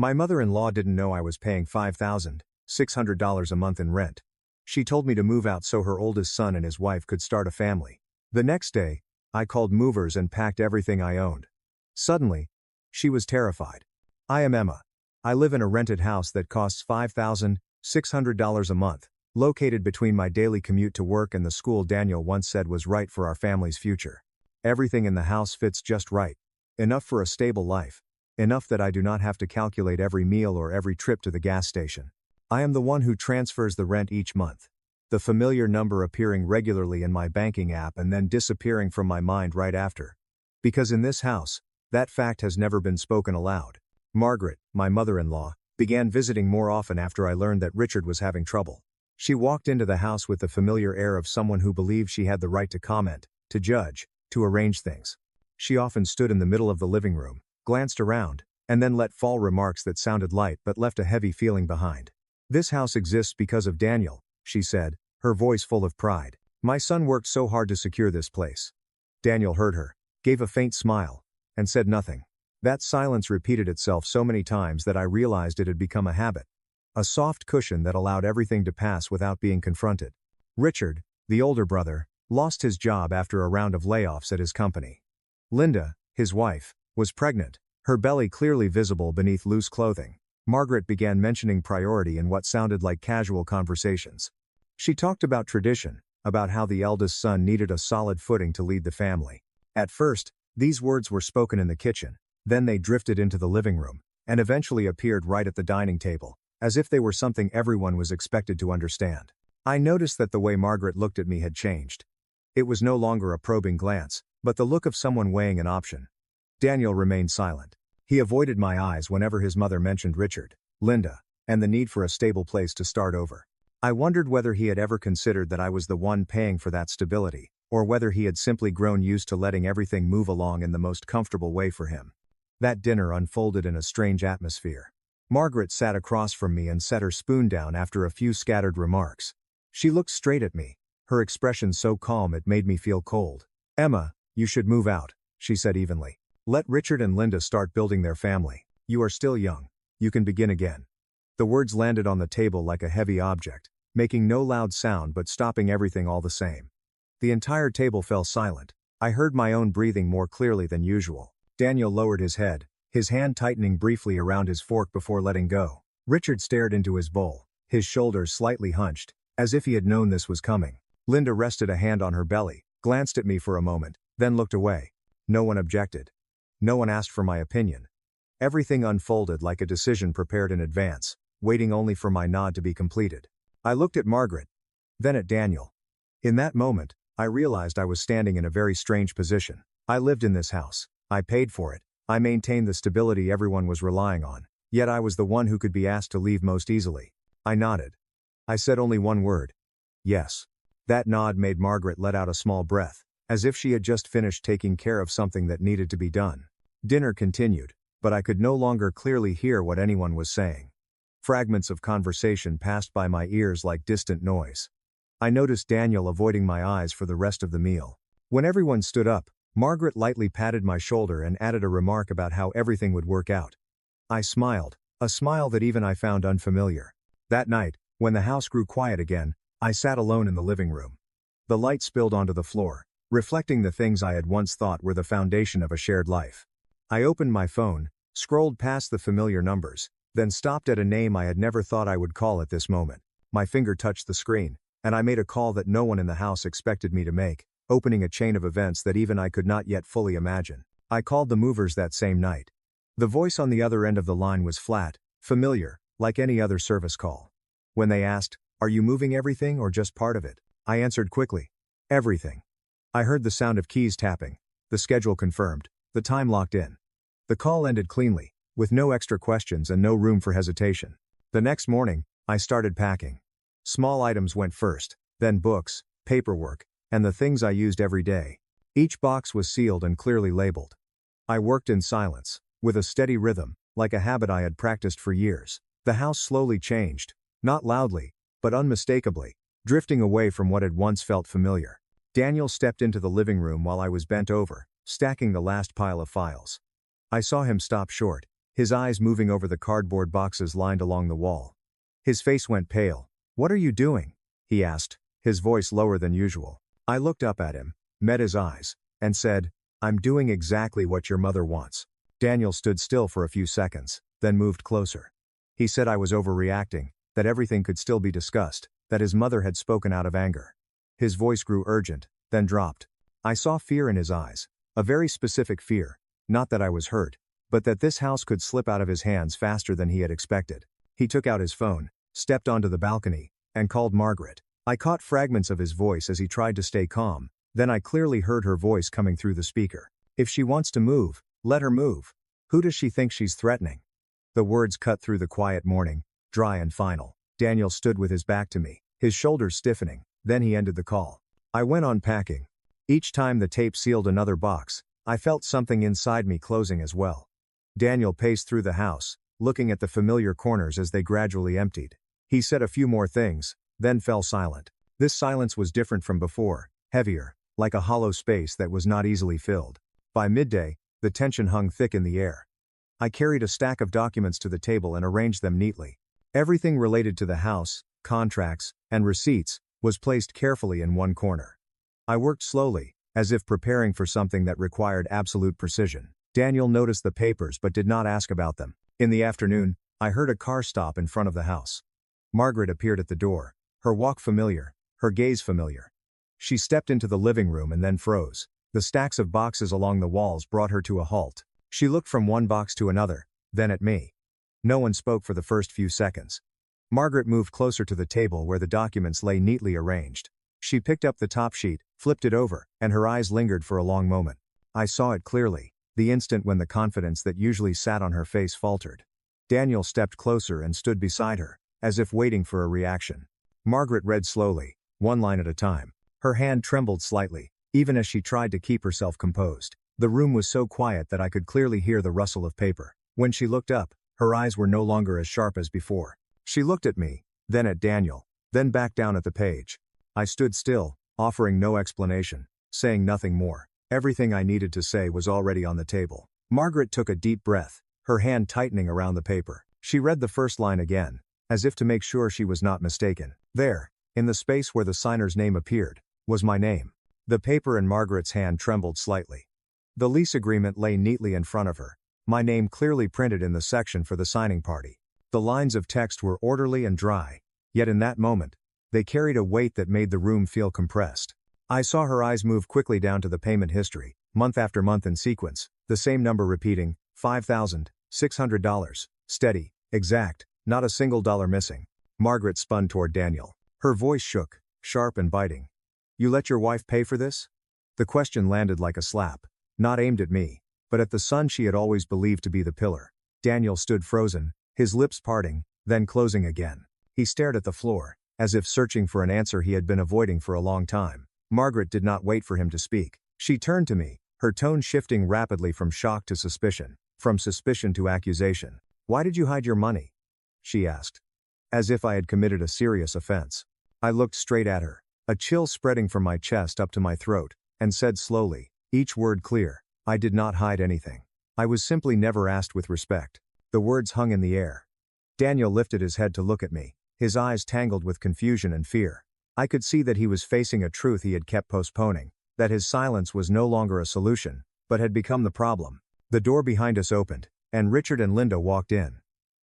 My mother-in-law didn't know I was paying $5,600 a month in rent. She told me to move out so her oldest son and his wife could start a family. The next day, I called movers and packed everything I owned. Suddenly, she was terrified. I am Emma. I live in a rented house that costs $5,600 a month, located between my daily commute to work and the school Daniel once said was right for our family's future. Everything in the house fits just right. Enough for a stable life. Enough that I do not have to calculate every meal or every trip to the gas station. I am the one who transfers the rent each month. The familiar number appearing regularly in my banking app and then disappearing from my mind right after. Because in this house, that fact has never been spoken aloud. Margaret, my mother-in-law, began visiting more often after I learned that Richard was having trouble. She walked into the house with the familiar air of someone who believed she had the right to comment, to judge, to arrange things. She often stood in the middle of the living room, glanced around, and then let fall remarks that sounded light but left a heavy feeling behind. "This house exists because of Daniel," she said, her voice full of pride. "My son worked so hard to secure this place." Daniel heard her, gave a faint smile, and said nothing. That silence repeated itself so many times that I realized it had become a habit. A soft cushion that allowed everything to pass without being confronted. Richard, the older brother, lost his job after a round of layoffs at his company. Linda, his wife, was pregnant, her belly clearly visible beneath loose clothing. Margaret began mentioning priority in what sounded like casual conversations. She talked about tradition, about how the eldest son needed a solid footing to lead the family. At first, these words were spoken in the kitchen, then they drifted into the living room, and eventually appeared right at the dining table, as if they were something everyone was expected to understand. I noticed that the way Margaret looked at me had changed. It was no longer a probing glance, but the look of someone weighing an option. Daniel remained silent. He avoided my eyes whenever his mother mentioned Richard, Linda, and the need for a stable place to start over. I wondered whether he had ever considered that I was the one paying for that stability, or whether he had simply grown used to letting everything move along in the most comfortable way for him. That dinner unfolded in a strange atmosphere. Margaret sat across from me and set her spoon down after a few scattered remarks. She looked straight at me, her expression so calm it made me feel cold. "Emma, you should move out," she said evenly. "Let Richard and Linda start building their family. You are still young. You can begin again." The words landed on the table like a heavy object, making no loud sound but stopping everything all the same. The entire table fell silent. I heard my own breathing more clearly than usual. Daniel lowered his head, his hand tightening briefly around his fork before letting go. Richard stared into his bowl, his shoulders slightly hunched, as if he had known this was coming. Linda rested a hand on her belly, glanced at me for a moment, then looked away. No one objected. No one asked for my opinion. Everything unfolded like a decision prepared in advance, waiting only for my nod to be completed. I looked at Margaret, then at Daniel. In that moment, I realized I was standing in a very strange position. I lived in this house. I paid for it. I maintained the stability everyone was relying on. Yet I was the one who could be asked to leave most easily. I nodded. I said only one word. Yes. That nod made Margaret let out a small breath, as if she had just finished taking care of something that needed to be done. Dinner continued, but I could no longer clearly hear what anyone was saying. Fragments of conversation passed by my ears like distant noise. I noticed Daniel avoiding my eyes for the rest of the meal. When everyone stood up, Margaret lightly patted my shoulder and added a remark about how everything would work out. I smiled, a smile that even I found unfamiliar. That night, when the house grew quiet again, I sat alone in the living room. The light spilled onto the floor, reflecting the things I had once thought were the foundation of a shared life. I opened my phone, scrolled past the familiar numbers, then stopped at a name I had never thought I would call at this moment. My finger touched the screen, and I made a call that no one in the house expected me to make, opening a chain of events that even I could not yet fully imagine. I called the movers that same night. The voice on the other end of the line was flat, familiar, like any other service call. When they asked, "Are you moving everything or just part of it?" I answered quickly, "Everything." I heard the sound of keys tapping, the schedule confirmed, the time locked in. The call ended cleanly, with no extra questions and no room for hesitation. The next morning, I started packing. Small items went first, then books, paperwork, and the things I used every day. Each box was sealed and clearly labeled. I worked in silence, with a steady rhythm, like a habit I had practiced for years. The house slowly changed, not loudly, but unmistakably, drifting away from what had once felt familiar. Daniel stepped into the living room while I was bent over, stacking the last pile of files. I saw him stop short, his eyes moving over the cardboard boxes lined along the wall. His face went pale. "What are you doing?" he asked, his voice lower than usual. I looked up at him, met his eyes, and said, "I'm doing exactly what your mother wants." Daniel stood still for a few seconds, then moved closer. He said I was overreacting, that everything could still be discussed, that his mother had spoken out of anger. His voice grew urgent, then dropped. I saw fear in his eyes, a very specific fear, not that I was hurt, but that this house could slip out of his hands faster than he had expected. He took out his phone, stepped onto the balcony, and called Margaret. I caught fragments of his voice as he tried to stay calm, then I clearly heard her voice coming through the speaker. "If she wants to move, let her move. Who does she think she's threatening?" The words cut through the quiet morning, dry and final. Daniel stood with his back to me, his shoulders stiffening, then he ended the call. I went on packing. Each time the tape sealed another box, I felt something inside me closing as well. Daniel paced through the house, looking at the familiar corners as they gradually emptied. He said a few more things, then fell silent. This silence was different from before, heavier, like a hollow space that was not easily filled. By midday, the tension hung thick in the air. I carried a stack of documents to the table and arranged them neatly. Everything related to the house, contracts, and receipts, was placed carefully in one corner. I worked slowly, as if preparing for something that required absolute precision. Daniel noticed the papers but did not ask about them. In the afternoon, I heard a car stop in front of the house. Margaret appeared at the door, her walk familiar, her gaze familiar. She stepped into the living room and then froze. The stacks of boxes along the walls brought her to a halt. She looked from one box to another, then at me. No one spoke for the first few seconds. Margaret moved closer to the table where the documents lay neatly arranged. She picked up the top sheet, flipped it over, and her eyes lingered for a long moment. I saw it clearly, the instant when the confidence that usually sat on her face faltered. Daniel stepped closer and stood beside her, as if waiting for a reaction. Margaret read slowly, one line at a time. Her hand trembled slightly, even as she tried to keep herself composed. The room was so quiet that I could clearly hear the rustle of paper. When she looked up, her eyes were no longer as sharp as before. She looked at me, then at Daniel, then back down at the page. I stood still, offering no explanation, saying nothing more. Everything I needed to say was already on the table. Margaret took a deep breath, her hand tightening around the paper. She read the first line again, as if to make sure she was not mistaken. There, in the space where the signer's name appeared, was my name. The paper in Margaret's hand trembled slightly. The lease agreement lay neatly in front of her, my name clearly printed in the section for the signing party. The lines of text were orderly and dry, yet in that moment, they carried a weight that made the room feel compressed. I saw her eyes move quickly down to the payment history, month after month in sequence, the same number repeating, $5,600, steady, exact, not a single dollar missing. Margaret spun toward Daniel. Her voice shook, sharp and biting. "You let your wife pay for this?" The question landed like a slap, not aimed at me, but at the son she had always believed to be the pillar. Daniel stood frozen, his lips parting, then closing again. He stared at the floor, as if searching for an answer he had been avoiding for a long time. Margaret did not wait for him to speak. She turned to me, her tone shifting rapidly from shock to suspicion, from suspicion to accusation. "Why did you hide your money?" she asked. As if I had committed a serious offense. I looked straight at her, a chill spreading from my chest up to my throat, and said slowly, each word clear, "I did not hide anything. I was simply never asked with respect." The words hung in the air. Daniel lifted his head to look at me, his eyes tangled with confusion and fear. I could see that he was facing a truth he had kept postponing, that his silence was no longer a solution, but had become the problem. The door behind us opened, and Richard and Linda walked in.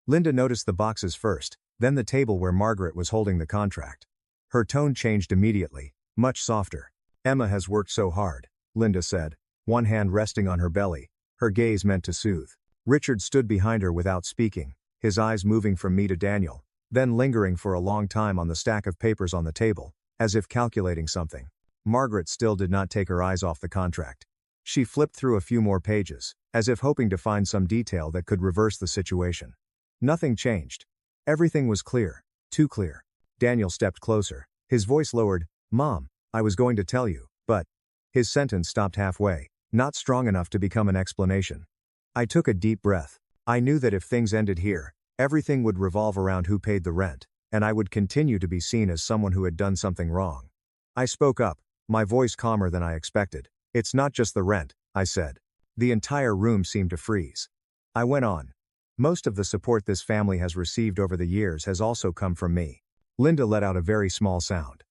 Linda noticed the boxes first, then the table where Margaret was holding the contract. Her tone changed immediately, much softer. "Emma has worked so hard," Linda said, one hand resting on her belly, her gaze meant to soothe. Richard stood behind her without speaking, his eyes moving from me to Daniel, then lingering for a long time on the stack of papers on the table, as if calculating something. Margaret still did not take her eyes off the contract. She flipped through a few more pages, as if hoping to find some detail that could reverse the situation. Nothing changed. Everything was clear, too clear. Daniel stepped closer, his voice lowered. "Mom, I was going to tell you, but..." His sentence stopped halfway, not strong enough to become an explanation. I took a deep breath. I knew that if things ended here, everything would revolve around who paid the rent, and I would continue to be seen as someone who had done something wrong. I spoke up, my voice calmer than I expected. "It's not just the rent," I said. The entire room seemed to freeze. I went on. Most of the support this family has received over the years has also come from me. Linda let out a very small sound.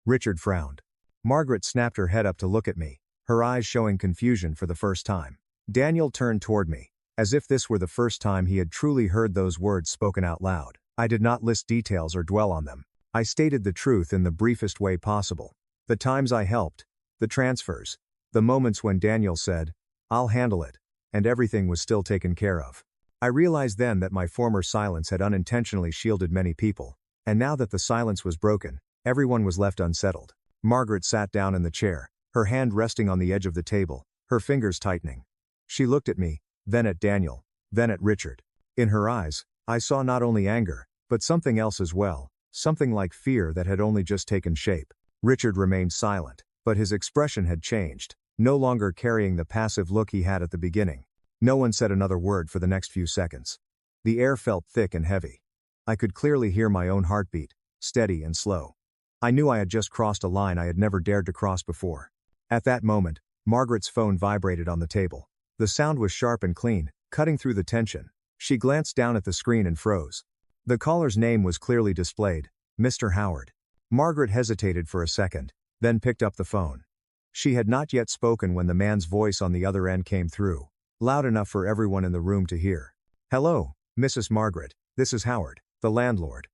Richard frowned. Margaret snapped her head up to look at me, her eyes showing confusion for the first time. Daniel turned toward me, as if this were the first time he had truly heard those words spoken out loud. I did not list details or dwell on them. I stated the truth in the briefest way possible. The times I helped, the transfers, the moments when Daniel said, "I'll handle it," and everything was still taken care of. I realized then that my former silence had unintentionally shielded many people, and now that the silence was broken, everyone was left unsettled. Margaret sat down in the chair, her hand resting on the edge of the table, her fingers tightening. She looked at me, then at Daniel, then at Richard. In her eyes, I saw not only anger, but something else as well, something like fear that had only just taken shape. Richard remained silent, but his expression had changed, no longer carrying the passive look he had at the beginning. No one said another word for the next few seconds. The air felt thick and heavy. I could clearly hear my own heartbeat, steady and slow. I knew I had just crossed a line I had never dared to cross before. At that moment, Margaret's phone vibrated on the table. The sound was sharp and clean, cutting through the tension. She glanced down at the screen and froze. The caller's name was clearly displayed, Mr. Howard. Margaret hesitated for a second, then picked up the phone. She had not yet spoken when the man's voice on the other end came through, loud enough for everyone in the room to hear. "Hello, Mrs. Margaret, this is Howard, the landlord.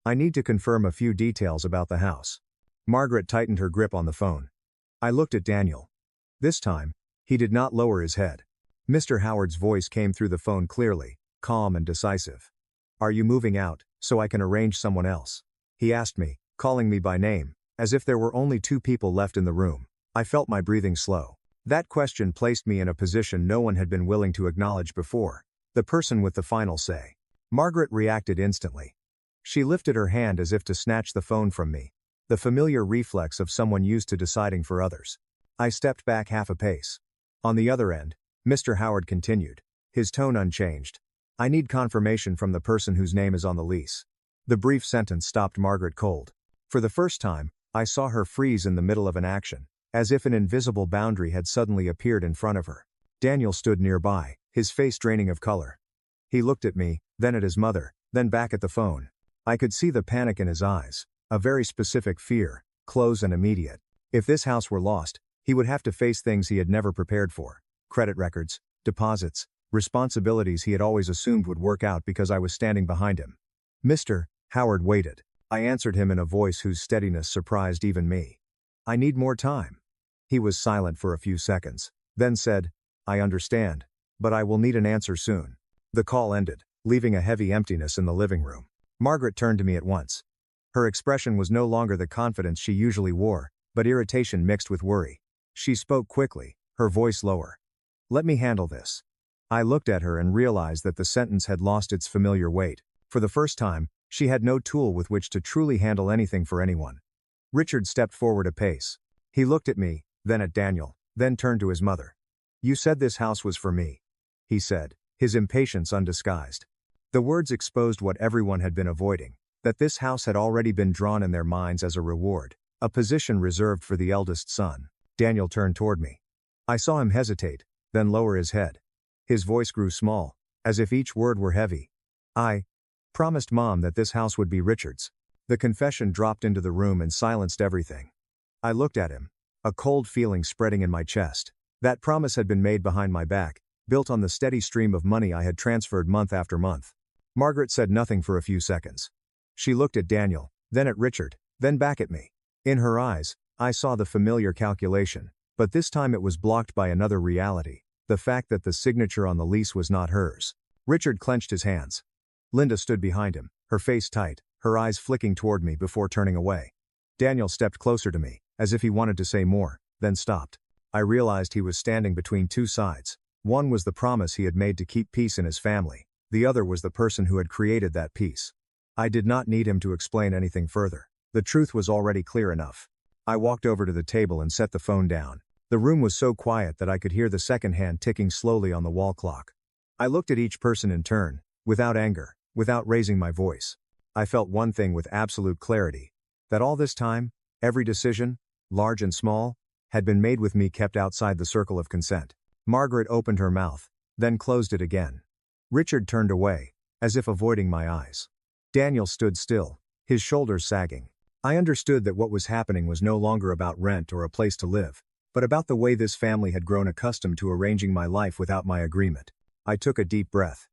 I need to confirm a few details about the house." Margaret tightened her grip on the phone. I looked at Daniel. This time, he did not lower his head. Mr. Howard's voice came through the phone clearly, calm and decisive. "Are you moving out, so I can arrange someone else?" he asked me, calling me by name, as if there were only 2 people left in the room. I felt my breathing slow. That question placed me in a position no one had been willing to acknowledge before. The person with the final say. Margaret reacted instantly. She lifted her hand as if to snatch the phone from me, the familiar reflex of someone used to deciding for others. I stepped back half a pace. On the other end, Mr. Howard continued, his tone unchanged. "I need confirmation from the person whose name is on the lease." The brief sentence stopped Margaret cold. For the first time, I saw her freeze in the middle of an action, as if an invisible boundary had suddenly appeared in front of her. Daniel stood nearby, his face draining of color. He looked at me, then at his mother, then back at the phone. I could see the panic in his eyes, a very specific fear, close and immediate. If this house were lost, he would have to face things he had never prepared for. Credit records, deposits, responsibilities he had always assumed would work out because I was standing behind him. Mr. Howard waited. I answered him in a voice whose steadiness surprised even me. "I need more time." He was silent for a few seconds, then said, "I understand, but I will need an answer soon." The call ended, leaving a heavy emptiness in the living room. Margaret turned to me at once. Her expression was no longer the confidence she usually wore, but irritation mixed with worry. She spoke quickly, her voice lower. "Let me handle this." I looked at her and realized that the sentence had lost its familiar weight. For the first time, she had no tool with which to truly handle anything for anyone. Richard stepped forward a pace. He looked at me, then at Daniel, then turned to his mother. "You said this house was for me," he said, his impatience undisguised. The words exposed what everyone had been avoiding, that this house had already been drawn in their minds as a reward, a position reserved for the eldest son. Daniel turned toward me. I saw him hesitate, then lower his head. His voice grew small, as if each word were heavy. "I promised Mom that this house would be Richard's." The confession dropped into the room and silenced everything. I looked at him, a cold feeling spreading in my chest. That promise had been made behind my back, built on the steady stream of money I had transferred month after month. Margaret said nothing for a few seconds. She looked at Daniel, then at Richard, then back at me. In her eyes, I saw the familiar calculation, but this time it was blocked by another reality, the fact that the signature on the lease was not hers. Richard clenched his hands. Linda stood behind him, her face tight, her eyes flicking toward me before turning away. Daniel stepped closer to me, as if he wanted to say more, then stopped. I realized he was standing between 2 sides. One was the promise he had made to keep peace in his family, the other was the person who had created that peace. I did not need him to explain anything further. The truth was already clear enough. I walked over to the table and set the phone down. The room was so quiet that I could hear the second hand ticking slowly on the wall clock. I looked at each person in turn, without anger, without raising my voice. I felt one thing with absolute clarity, that all this time, every decision, large and small, had been made with me kept outside the circle of consent. Margaret opened her mouth, then closed it again. Richard turned away, as if avoiding my eyes. Daniel stood still, his shoulders sagging. I understood that what was happening was no longer about rent or a place to live, but about the way this family had grown accustomed to arranging my life without my agreement. I took a deep breath.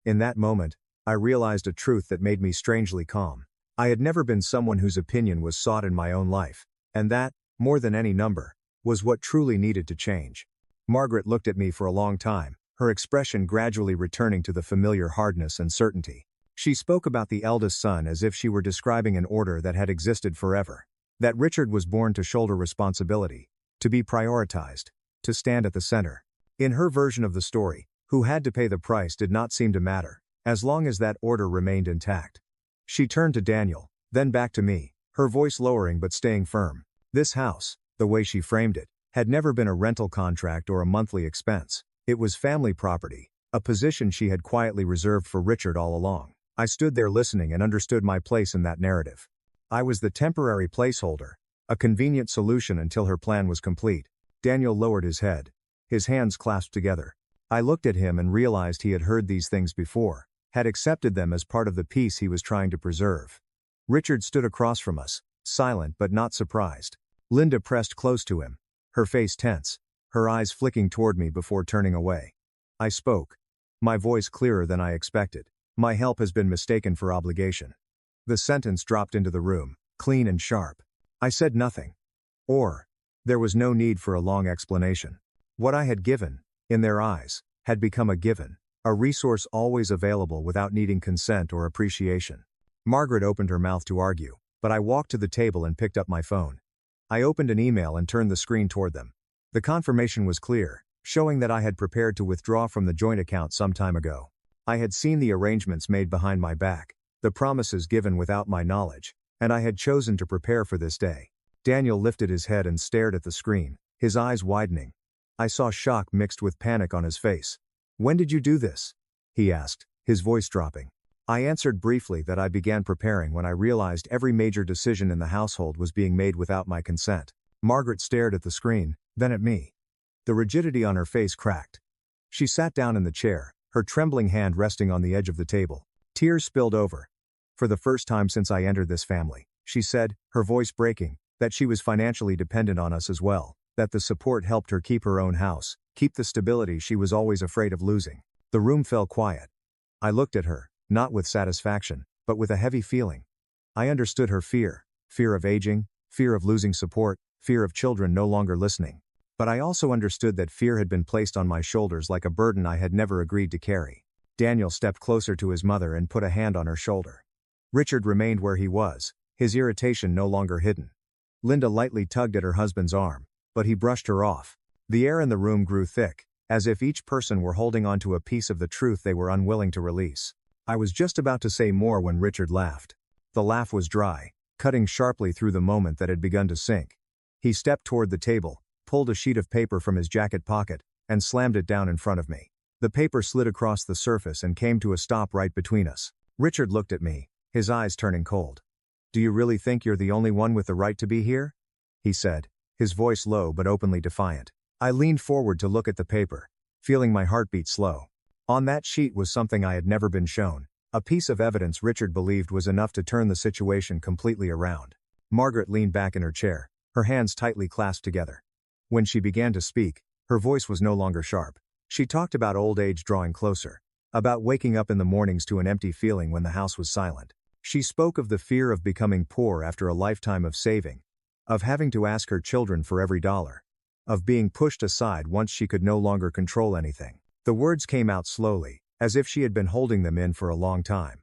In that moment, I realized a truth that made me strangely calm. I had never been someone whose opinion was sought in my own life, and that, more than any number, was what truly needed to change. Margaret looked at me for a long time, her expression gradually returning to the familiar hardness and certainty. She spoke about the eldest son as if she were describing an order that had existed forever. That Richard was born to shoulder responsibility, to be prioritized, to stand at the center. In her version of the story, who had to pay the price did not seem to matter, as long as that order remained intact. She turned to Daniel, then back to me, her voice lowering but staying firm. This house, the way she framed it, had never been a rental contract or a monthly expense. It was family property, a position she had quietly reserved for Richard all along. I stood there listening and understood my place in that narrative. I was the temporary placeholder, a convenient solution until her plan was complete. Daniel lowered his head, his hands clasped together. I looked at him and realized he had heard these things before, had accepted them as part of the peace he was trying to preserve. Richard stood across from us, silent but not surprised. Linda pressed close to him, her face tense, her eyes flicking toward me before turning away. I spoke, my voice clearer than I expected. My help has been mistaken for obligation. The sentence dropped into the room, clean and sharp. I said nothing. There was no need for a long explanation. What I had given, in their eyes, had become a given, a resource always available without needing consent or appreciation. Margaret opened her mouth to argue, but I walked to the table and picked up my phone. I opened an email and turned the screen toward them. The confirmation was clear, showing that I had prepared to withdraw from the joint account some time ago. I had seen the arrangements made behind my back, the promises given without my knowledge, and I had chosen to prepare for this day. Daniel lifted his head and stared at the screen, his eyes widening. I saw shock mixed with panic on his face. "When did you do this?" he asked, his voice dropping. I answered briefly that I began preparing when I realized every major decision in the household was being made without my consent. Margaret stared at the screen, then at me. The rigidity on her face cracked. She sat down in the chair, her trembling hand resting on the edge of the table. Tears spilled over. "For the first time since I entered this family," she said, her voice breaking, that she was financially dependent on us as well, that the support helped her keep her own house, keep the stability she was always afraid of losing. The room fell quiet. I looked at her, not with satisfaction, but with a heavy feeling. I understood her fear of aging, fear of losing support, fear of children no longer listening. But I also understood that fear had been placed on my shoulders like a burden I had never agreed to carry. Daniel stepped closer to his mother and put a hand on her shoulder. Richard remained where he was, his irritation no longer hidden. Linda lightly tugged at her husband's arm, but he brushed her off. The air in the room grew thick, as if each person were holding on to a piece of the truth they were unwilling to release. I was just about to say more when Richard laughed. The laugh was dry, cutting sharply through the moment that had begun to sink. He stepped toward the table, pulled a sheet of paper from his jacket pocket, and slammed it down in front of me. The paper slid across the surface and came to a stop right between us. Richard looked at me, his eyes turning cold. "Do you really think you're the only one with the right to be here?" he said, his voice low but openly defiant. I leaned forward to look at the paper, feeling my heartbeat slow. On that sheet was something I had never been shown, a piece of evidence Richard believed was enough to turn the situation completely around. Margaret leaned back in her chair, her hands tightly clasped together. When she began to speak, her voice was no longer sharp. She talked about old age drawing closer, about waking up in the mornings to an empty feeling when the house was silent. She spoke of the fear of becoming poor after a lifetime of saving, of having to ask her children for every dollar, of being pushed aside once she could no longer control anything. The words came out slowly, as if she had been holding them in for a long time.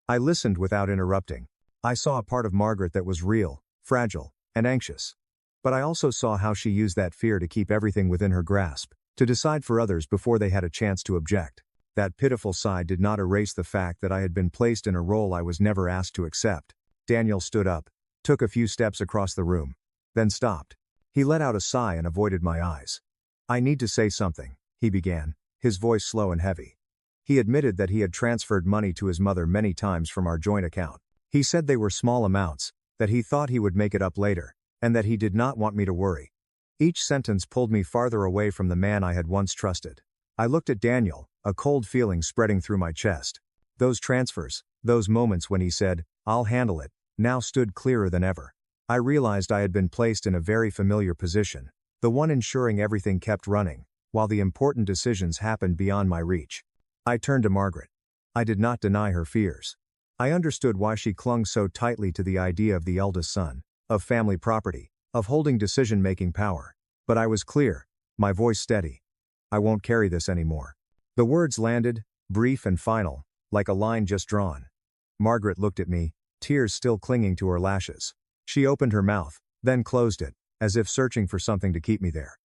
I listened without interrupting. I saw a part of Margaret that was real, fragile, and anxious. But I also saw how she used that fear to keep everything within her grasp, to decide for others before they had a chance to object. That pitiful side did not erase the fact that I had been placed in a role I was never asked to accept. Daniel stood up, took a few steps across the room, then stopped. He let out a sigh and avoided my eyes. "I need to say something," he began, his voice slow and heavy. He admitted that he had transferred money to his mother many times from our joint account. He said they were small amounts, that he thought he would make it up later, and that he did not want me to worry. Each sentence pulled me farther away from the man I had once trusted. I looked at Daniel, a cold feeling spreading through my chest. Those transfers, those moments when he said, "I'll handle it," now stood clearer than ever. I realized I had been placed in a very familiar position, the one ensuring everything kept running, while the important decisions happened beyond my reach. I turned to Margaret. I did not deny her fears. I understood why she clung so tightly to the idea of the eldest son, of family property, of holding decision-making power. But I was clear, my voice steady. I won't carry this anymore. The words landed, brief and final, like a line just drawn. Margaret looked at me, tears still clinging to her lashes. She opened her mouth, then closed it, as if searching for something to keep me there.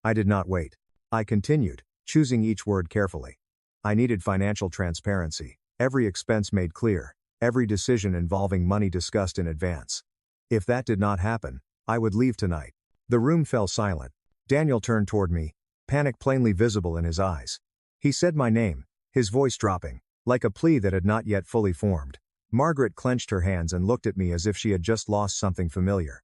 I did not wait. I continued, choosing each word carefully. I needed financial transparency, every expense made clear, every decision involving money discussed in advance. If that did not happen, I would leave tonight. The room fell silent. Daniel turned toward me, panic plainly visible in his eyes. He said my name, his voice dropping, like a plea that had not yet fully formed. Margaret clenched her hands and looked at me as if she had just lost something familiar.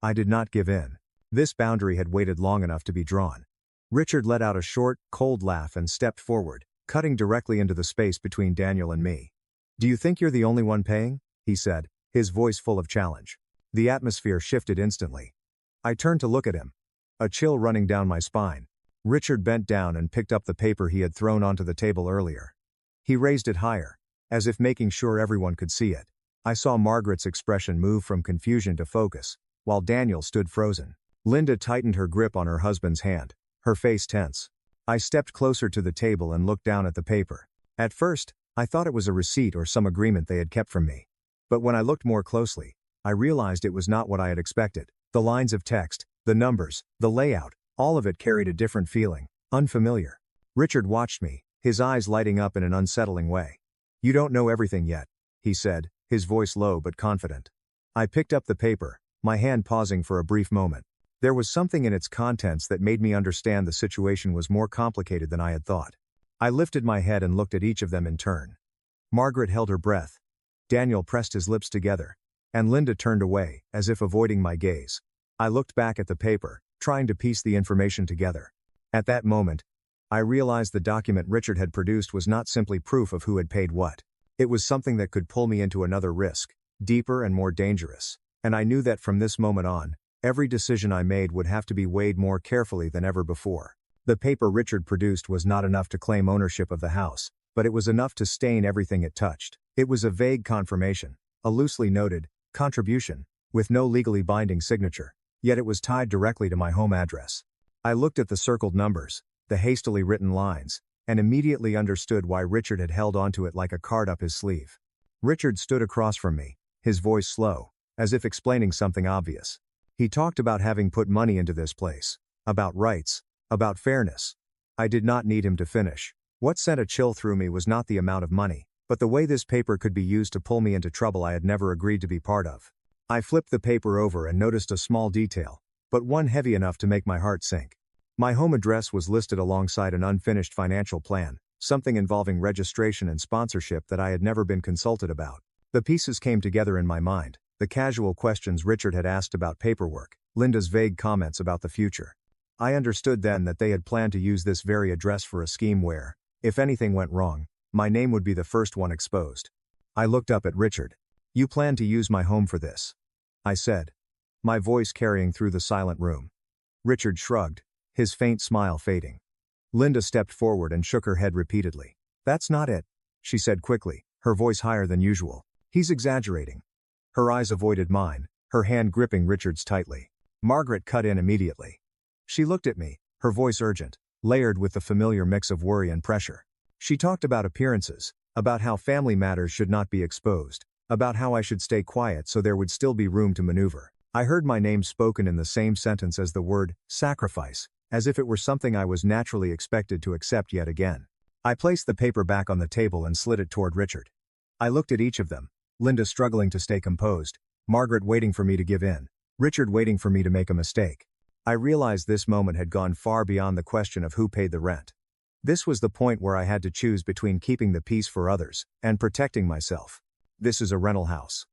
I did not give in. This boundary had waited long enough to be drawn. Richard let out a short, cold laugh and stepped forward, cutting directly into the space between Daniel and me. "Do you think you're the only one paying?" he said, his voice full of challenge. The atmosphere shifted instantly. I turned to look at him, a chill running down my spine. Richard bent down and picked up the paper he had thrown onto the table earlier. He raised it higher, as if making sure everyone could see it. I saw Margaret's expression move from confusion to focus, while Daniel stood frozen. Linda tightened her grip on her husband's hand, her face tense. I stepped closer to the table and looked down at the paper. At first, I thought it was a receipt or some agreement they had kept from me. But when I looked more closely, I realized it was not what I had expected. The lines of text, the numbers, the layout, all of it carried a different feeling, unfamiliar. Richard watched me, his eyes lighting up in an unsettling way. "You don't know everything yet," he said, his voice low but confident. I picked up the paper, my hand pausing for a brief moment. There was something in its contents that made me understand the situation was more complicated than I had thought. I lifted my head and looked at each of them in turn. Margaret held her breath. Daniel pressed his lips together, and Linda turned away, as if avoiding my gaze. I looked back at the paper, trying to piece the information together. At that moment, I realized the document Richard had produced was not simply proof of who had paid what. It was something that could pull me into another risk, deeper and more dangerous. And I knew that from this moment on, every decision I made would have to be weighed more carefully than ever before. The paper Richard produced was not enough to claim ownership of the house, but it was enough to stain everything it touched. It was a vague confirmation, a loosely noted contribution, with no legally binding signature, yet it was tied directly to my home address. I looked at the circled numbers, the hastily written lines, and immediately understood why Richard had held onto it like a card up his sleeve. Richard stood across from me, his voice slow, as if explaining something obvious. He talked about having put money into this place, about rights, about fairness. I did not need him to finish. What sent a chill through me was not the amount of money, but the way this paper could be used to pull me into trouble I had never agreed to be part of. I flipped the paper over and noticed a small detail, but one heavy enough to make my heart sink. My home address was listed alongside an unfinished financial plan, something involving registration and sponsorship that I had never been consulted about. The pieces came together in my mind, the casual questions Richard had asked about paperwork, Linda's vague comments about the future. I understood then that they had planned to use this very address for a scheme where, if anything went wrong, my name would be the first one exposed. I looked up at Richard. "You plan to use my home for this?" I said, my voice carrying through the silent room. Richard shrugged, his faint smile fading. Linda stepped forward and shook her head repeatedly. "That's not it," she said quickly, her voice higher than usual. "He's exaggerating." Her eyes avoided mine, her hand gripping Richard's tightly. Margaret cut in immediately. She looked at me, her voice urgent, layered with the familiar mix of worry and pressure. She talked about appearances, about how family matters should not be exposed, about how I should stay quiet so there would still be room to maneuver. I heard my name spoken in the same sentence as the word sacrifice, as if it were something I was naturally expected to accept yet again. I placed the paper back on the table and slid it toward Richard. I looked at each of them, Linda struggling to stay composed, Margaret waiting for me to give in, Richard waiting for me to make a mistake. I realized this moment had gone far beyond the question of who paid the rent. This was the point where I had to choose between keeping the peace for others and protecting myself. "This is a rental house,"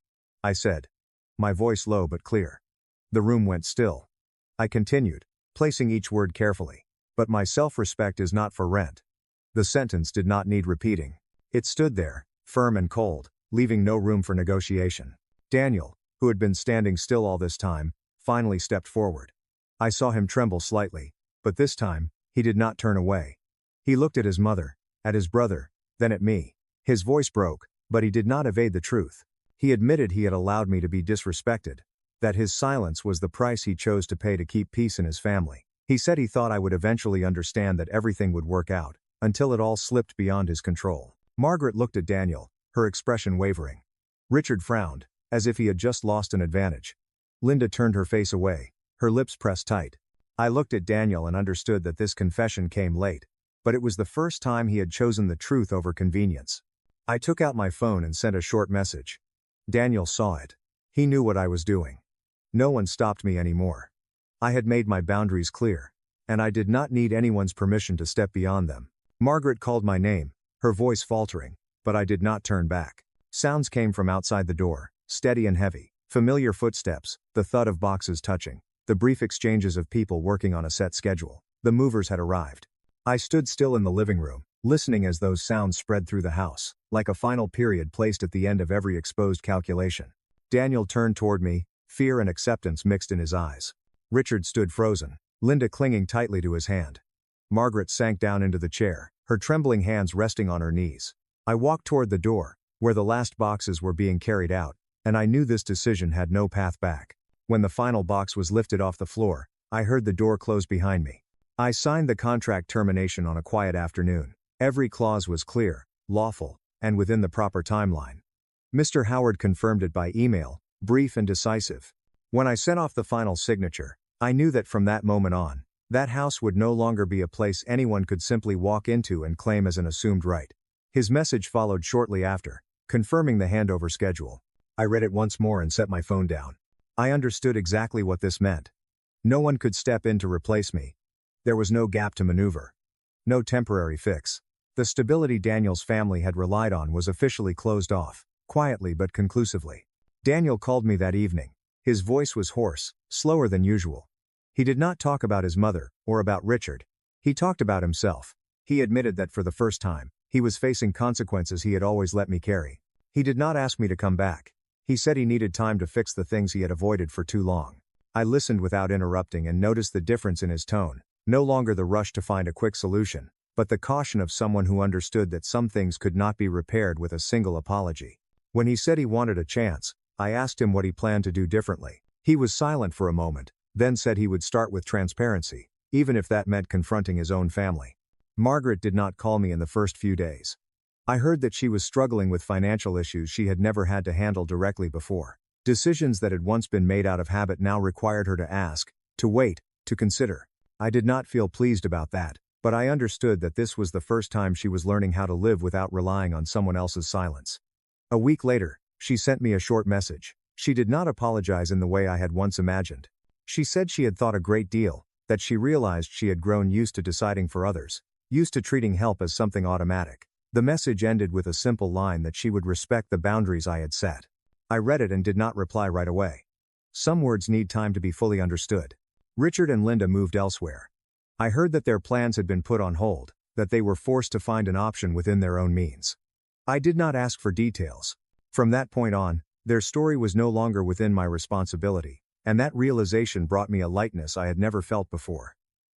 I said, my voice low but clear. The room went still. I continued, placing each word carefully. "But my self-respect is not for rent. The sentence did not need repeating. It stood there, firm and cold, leaving no room for negotiation. Daniel, who had been standing still all this time, finally stepped forward. I saw him tremble slightly, but this time, he did not turn away. He looked at his mother, at his brother, then at me. His voice broke, but he did not evade the truth. He admitted he had allowed me to be disrespected, that his silence was the price he chose to pay to keep peace in his family. He said he thought I would eventually understand that everything would work out, until it all slipped beyond his control. Margaret looked at Daniel, her expression wavering. Richard frowned, as if he had just lost an advantage. Linda turned her face away, her lips pressed tight. I looked at Daniel and understood that this confession came late, but it was the first time he had chosen the truth over convenience. I took out my phone and sent a short message. Daniel saw it. He knew what I was doing. No one stopped me anymore. I had made my boundaries clear, and I did not need anyone's permission to step beyond them. Margaret called my name, her voice faltering, but I did not turn back. Sounds came from outside the door, steady and heavy. Familiar footsteps, the thud of boxes touching, the brief exchanges of people working on a set schedule. The movers had arrived. I stood still in the living room, listening as those sounds spread through the house, like a final period placed at the end of every exposed calculation. Daniel turned toward me, fear and acceptance mixed in his eyes. Richard stood frozen, Linda clinging tightly to his hand. Margaret sank down into the chair, her trembling hands resting on her knees. I walked toward the door, where the last boxes were being carried out, and I knew this decision had no path back. When the final box was lifted off the floor, I heard the door close behind me. I signed the contract termination on a quiet afternoon. Every clause was clear, lawful, and within the proper timeline. Mr. Howard confirmed it by email, brief and decisive. When I sent off the final signature, I knew that from that moment on, that house would no longer be a place anyone could simply walk into and claim as an assumed right. His message followed shortly after, confirming the handover schedule. I read it once more and set my phone down. I understood exactly what this meant. No one could step in to replace me. There was no gap to maneuver. No temporary fix. The stability Daniel's family had relied on was officially closed off, quietly but conclusively. Daniel called me that evening. His voice was hoarse, slower than usual. He did not talk about his mother, or about Richard. He talked about himself. He admitted that for the first time, he was facing consequences he had always let me carry. He did not ask me to come back. He said he needed time to fix the things he had avoided for too long. I listened without interrupting and noticed the difference in his tone. No longer the rush to find a quick solution, but the caution of someone who understood that some things could not be repaired with a single apology. When he said he wanted a chance, I asked him what he planned to do differently. He was silent for a moment, then said he would start with transparency, even if that meant confronting his own family. Margaret did not call me in the first few days. I heard that she was struggling with financial issues she had never had to handle directly before. Decisions that had once been made out of habit now required her to ask, to wait, to consider. I did not feel pleased about that, but I understood that this was the first time she was learning how to live without relying on someone else's silence. A week later, she sent me a short message. She did not apologize in the way I had once imagined. She said she had thought a great deal, that she realized she had grown used to deciding for others, used to treating help as something automatic. The message ended with a simple line that she would respect the boundaries I had set. I read it and did not reply right away. Some words need time to be fully understood. Richard and Linda moved elsewhere. I heard that their plans had been put on hold, that they were forced to find an option within their own means. I did not ask for details. From that point on, their story was no longer within my responsibility, and that realization brought me a lightness I had never felt before.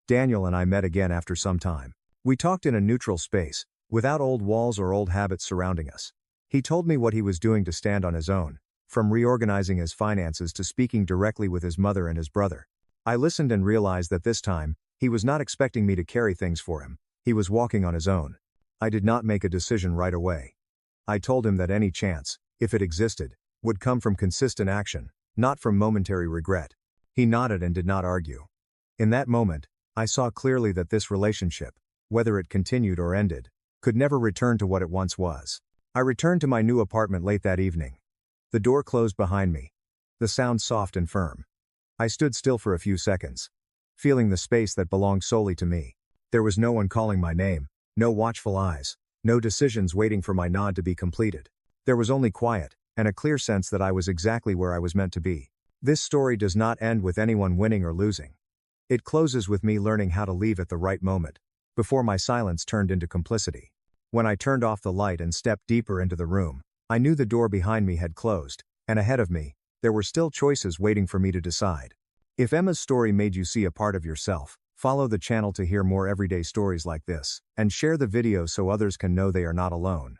Daniel and I met again after some time. We talked in a neutral space, without old walls or old habits surrounding us. He told me what he was doing to stand on his own, from reorganizing his finances to speaking directly with his mother and his brother. I listened and realized that this time, he was not expecting me to carry things for him. He was walking on his own. I did not make a decision right away. I told him that any chance, if it existed, would come from consistent action, not from momentary regret. He nodded and did not argue. In that moment, I saw clearly that this relationship, whether it continued or ended, could never return to what it once was. I returned to my new apartment late that evening. The door closed behind me. The sound soft and firm. I stood still for a few seconds, feeling the space that belonged solely to me. There was no one calling my name, no watchful eyes, no decisions waiting for my nod to be completed. There was only quiet, and a clear sense that I was exactly where I was meant to be. This story does not end with anyone winning or losing. It closes with me learning how to leave at the right moment. before my silence turned into complicity. When I turned off the light and stepped deeper into the room, I knew the door behind me had closed, and ahead of me, there were still choices waiting for me to decide. If Emma's story made you see a part of yourself, follow the channel to hear more everyday stories like this, and share the video so others can know they are not alone.